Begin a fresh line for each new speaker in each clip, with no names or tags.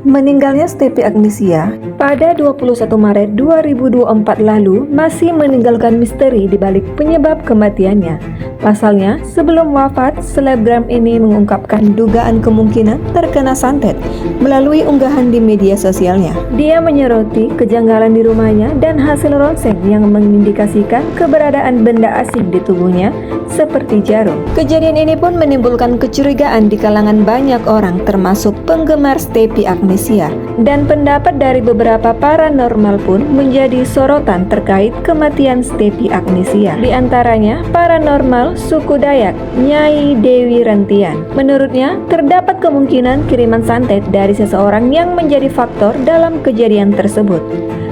Meninggalnya Stepi Agnesia pada 21 Maret 2024 lalu masih meninggalkan misteri di balik penyebab kematiannya. Pasalnya, sebelum wafat, selebgram ini mengungkapkan dugaan kemungkinan terkena santet melalui unggahan di media sosialnya. Dia menyoroti kejanggalan di rumahnya dan hasil ronsen yang mengindikasikan keberadaan benda asing di tubuhnya seperti jarum. Kejadian ini pun menimbulkan kecurigaan di kalangan banyak orang termasuk penggemar Stepi Agnesia. Dan pendapat dari beberapa paranormal pun menjadi sorotan terkait kematian Stepi Agnesia. Di antaranya paranormal suku Dayak, Nyai Dewi Rantian. Menurutnya, terdapat kemungkinan kiriman santet dari seseorang yang menjadi faktor dalam kejadian tersebut.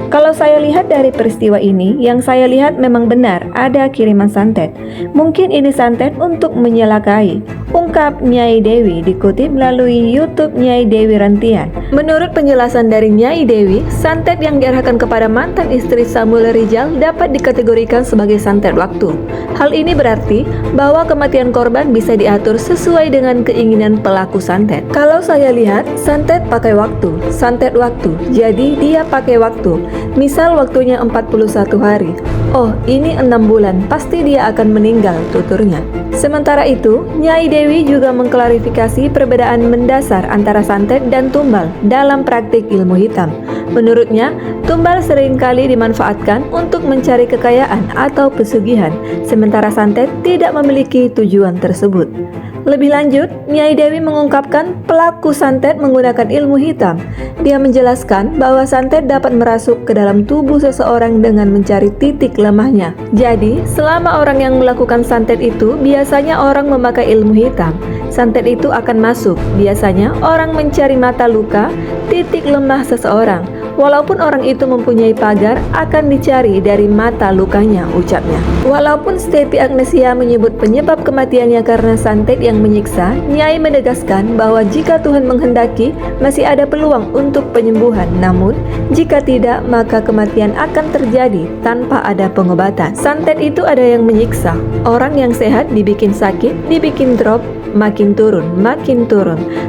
Kalau saya lihat dari peristiwa ini, yang saya lihat memang benar ada kiriman santet. Mungkin ini santet untuk menyelakai, ungkap Nyai Dewi dikutip melalui YouTube Nyai Dewi Rantian. Menurut penjelasan dari Nyai Dewi, santet yang diarahkan kepada mantan istri Samuel Rizal dapat dikategorikan sebagai santet waktu. Hal ini berarti bahwa kematian korban bisa diatur sesuai dengan keinginan pelaku santet. Kalau saya lihat, santet pakai waktu, santet waktu, jadi dia pakai waktu. Misal waktunya 41 hari. Oh, ini 6 bulan, pasti dia akan meninggal, tuturnya. Sementara itu, Nyai Dewi juga mengklarifikasi perbedaan mendasar antara santet dan tumbal dalam praktik ilmu hitam. Menurutnya, tumbal seringkali dimanfaatkan untuk mencari kekayaan atau pesugihan, sementara santet tidak memiliki tujuan tersebut. Lebih lanjut, Nyai Dewi mengungkapkan pelaku santet menggunakan ilmu hitam. Dia menjelaskan bahwa santet dapat merasuk ke dalam tubuh seseorang dengan mencari titik lemahnya. Jadi, selama orang yang melakukan santet itu, biasanya orang memakai ilmu hitam. Santet itu akan masuk. Biasanya orang mencari mata luka, titik lemah seseorang. Walaupun orang itu mempunyai pagar, akan dicari dari mata lukanya, ucapnya. Walaupun Stepi Agnesia menyebut penyebab kematiannya karena santet yang menyiksa, Nyai menegaskan bahwa jika Tuhan menghendaki, masih ada peluang untuk penyembuhan. Namun, jika tidak, maka kematian akan terjadi tanpa ada pengobatan. Santet itu ada yang menyiksa. Orang yang sehat dibikin sakit, dibikin drop, makin turun.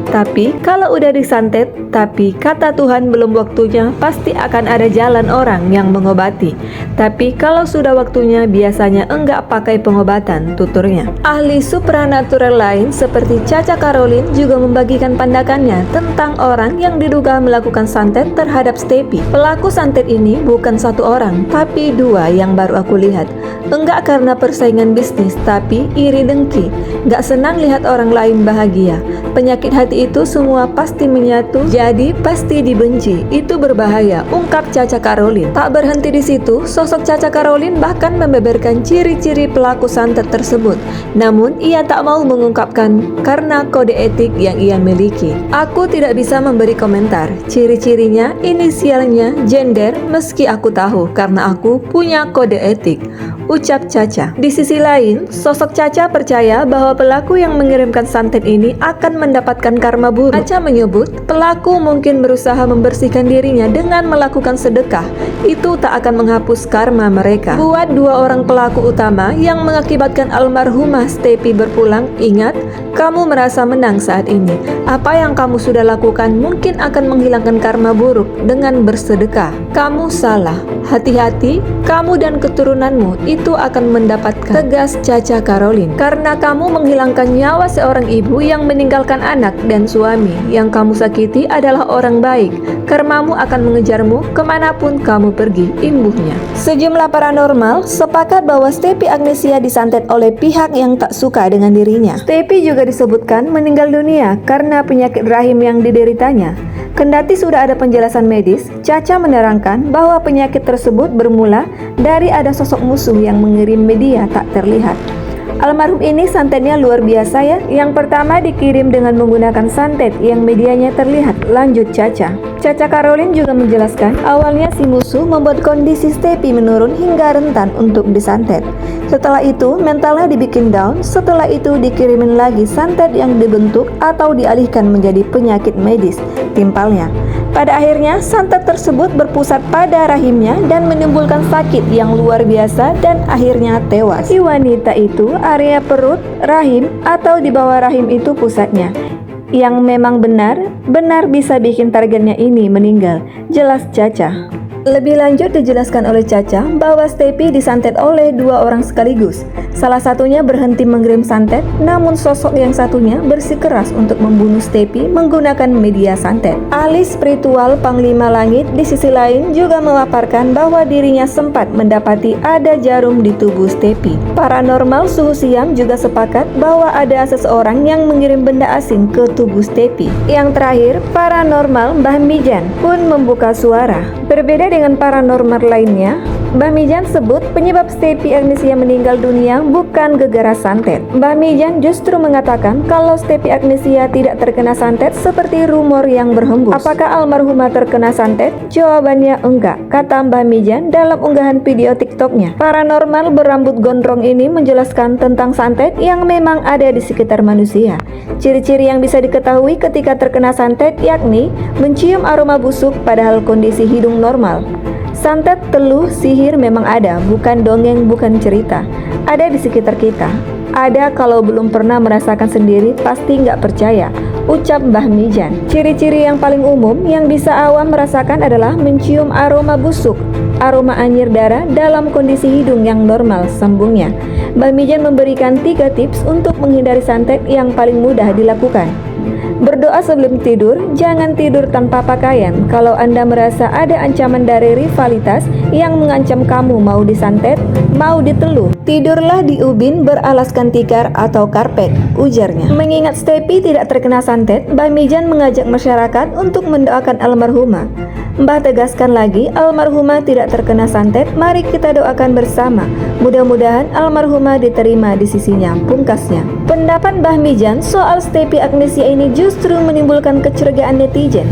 Tapi kalau udah disantet, tapi kata Tuhan belum waktunya, pasti akan ada jalan orang yang mengobati. Tapi kalau sudah waktunya, biasanya enggak pakai pengobatan, tuturnya. Ahli supranatural lain seperti Caca Karolin juga membagikan pandangannya tentang orang yang diduga melakukan santet terhadap Stepi. Pelaku santet ini bukan satu orang, tapi dua yang baru aku lihat. Enggak karena persaingan bisnis, tapi iri dengki. Gak senang lihat orang lain bahagia. Penyakit hati itu semua pasti menyatu, jadi pasti dibenci. Itu berbahaya, ungkap Caca Karolin. Tak berhenti di situ, sosok Caca Karolin bahkan membeberkan ciri-ciri pelaku santet tersebut. Namun, ia tak mau mengungkapkan karena kode etik yang ia miliki. Aku tidak bisa memberi komentar. Ciri-cirinya, inisialnya, gender, meski aku tahu karena aku punya kode etik, ucap Caca. Di sisi lain, sosok Caca percaya bahwa pelaku yang mengirimkan santet ini akan mendapatkan karma buruk. Caca menyebut, pelaku mungkin berusaha membersihkan dirinya dengan melakukan sedekah. Itu tak akan menghapus karma mereka. Buat dua orang pelaku utama yang mengakibatkan almarhumah Stepi berpulang, ingat, kamu merasa menang saat ini. Apa yang kamu sudah lakukan mungkin akan menghilangkan karma buruk dengan bersedekah. Kamu salah. Hati-hati, kamu dan keturunanmu itu akan mendapatkan, tegas Caca Karolin. Karena kamu menghilangkan nyawa seorang ibu yang meninggalkan anak dan suami. Yang kamu sakiti adalah orang baik. Karmamu akan mengejarmu kemanapun kamu pergi, imbuhnya. Sejumlah paranormal sepakat bahwa Stepi Agnesia disantet oleh pihak yang tak suka dengan dirinya. Stepi juga disebutkan meninggal dunia karena penyakit rahim yang dideritanya. Kendati sudah ada penjelasan medis, Caca menerangkan bahwa penyakit tersebut bermula dari ada sosok musuh yang mengirim media tak terlihat. Almarhum ini santetnya luar biasa ya. Yang pertama dikirim dengan menggunakan santet yang medianya terlihat, lanjut Caca. Caca Karolin juga menjelaskan awalnya si musuh membuat kondisi Stepi menurun hingga rentan untuk disantet. Setelah itu mentalnya dibikin down, setelah itu dikirimin lagi santet yang dibentuk atau dialihkan menjadi penyakit medis, timpalnya. Pada akhirnya santet tersebut berpusat pada rahimnya dan menimbulkan sakit yang luar biasa dan akhirnya tewas. Si wanita itu area perut, rahim, atau di bawah rahim itu pusatnya. Yang memang benar, benar bisa bikin targetnya ini meninggal, jelas Caca. Lebih lanjut dijelaskan oleh Caca bahwa Stefy disantet oleh dua orang sekaligus. Salah satunya berhenti mengirim santet, namun sosok yang satunya bersikeras untuk membunuh Stefy menggunakan media santet. Ahli spiritual Panglima Langit di sisi lain juga memaparkan bahwa dirinya sempat mendapati ada jarum di tubuh Stefy. Paranormal Suhu Siam juga sepakat bahwa ada seseorang yang mengirim benda asing ke tubuh Stefy. Yang terakhir, paranormal Mbah Mijan pun membuka suara. Berbeda dengan paranormal lainnya, Mbah Mijan sebut penyebab Stefy Agnisia meninggal dunia bukan gegara santet. Mbah Mijan justru mengatakan kalau Stefy Agnisia tidak terkena santet seperti rumor yang berhembus. Apakah almarhumah terkena santet? Jawabannya enggak, kata Mbah Mijan dalam unggahan video TikToknya. Paranormal berambut gondrong ini menjelaskan tentang santet yang memang ada di sekitar manusia. Ciri-ciri yang bisa diketahui ketika terkena santet yakni mencium aroma busuk padahal kondisi hidung normal. Santet, teluh, sihir memang ada, bukan dongeng, bukan cerita. Ada di sekitar kita. Ada kalau belum pernah merasakan sendiri pasti nggak percaya, ucap Mbah Mijan. Ciri-ciri yang paling umum yang bisa awam merasakan adalah mencium aroma busuk, aroma anyir darah dalam kondisi hidung yang normal, sambungnya. Mbah Mijan memberikan 3 tips untuk menghindari santet yang paling mudah dilakukan. Berdoa sebelum tidur, jangan tidur tanpa pakaian. Kalau Anda merasa ada ancaman dari rivalitas yang mengancam kamu mau disantet, mau diteluh, tidurlah di ubin beralaskan tikar atau karpet, ujarnya. Mengingat Stefy tidak terkena santet, Mbah Mijan mengajak masyarakat untuk mendoakan almarhumah. Mbah tegaskan lagi, almarhumah tidak terkena santet, mari kita doakan bersama. Mudah-mudahan almarhumah diterima di sisinya, pungkasnya. Pendapat Mbah Mijan soal Stefy Agnisia ini justru menimbulkan kecurigaan netizen.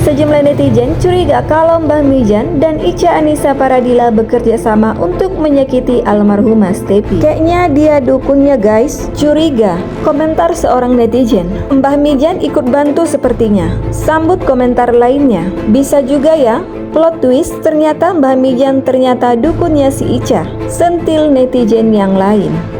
Sejumlah netizen curiga kalau Mbah Mijan dan Ica Anissa Paradila bekerja sama untuk menyakiti almarhumah Stefy. Kayaknya dia dukunnya guys, curiga, komentar seorang netizen. Mbah Mijan ikut bantu sepertinya, sambut komentar lainnya. Bisa juga ya, plot twist ternyata Mbah Mijan ternyata dukunnya si Ica, sentil netizen yang lain.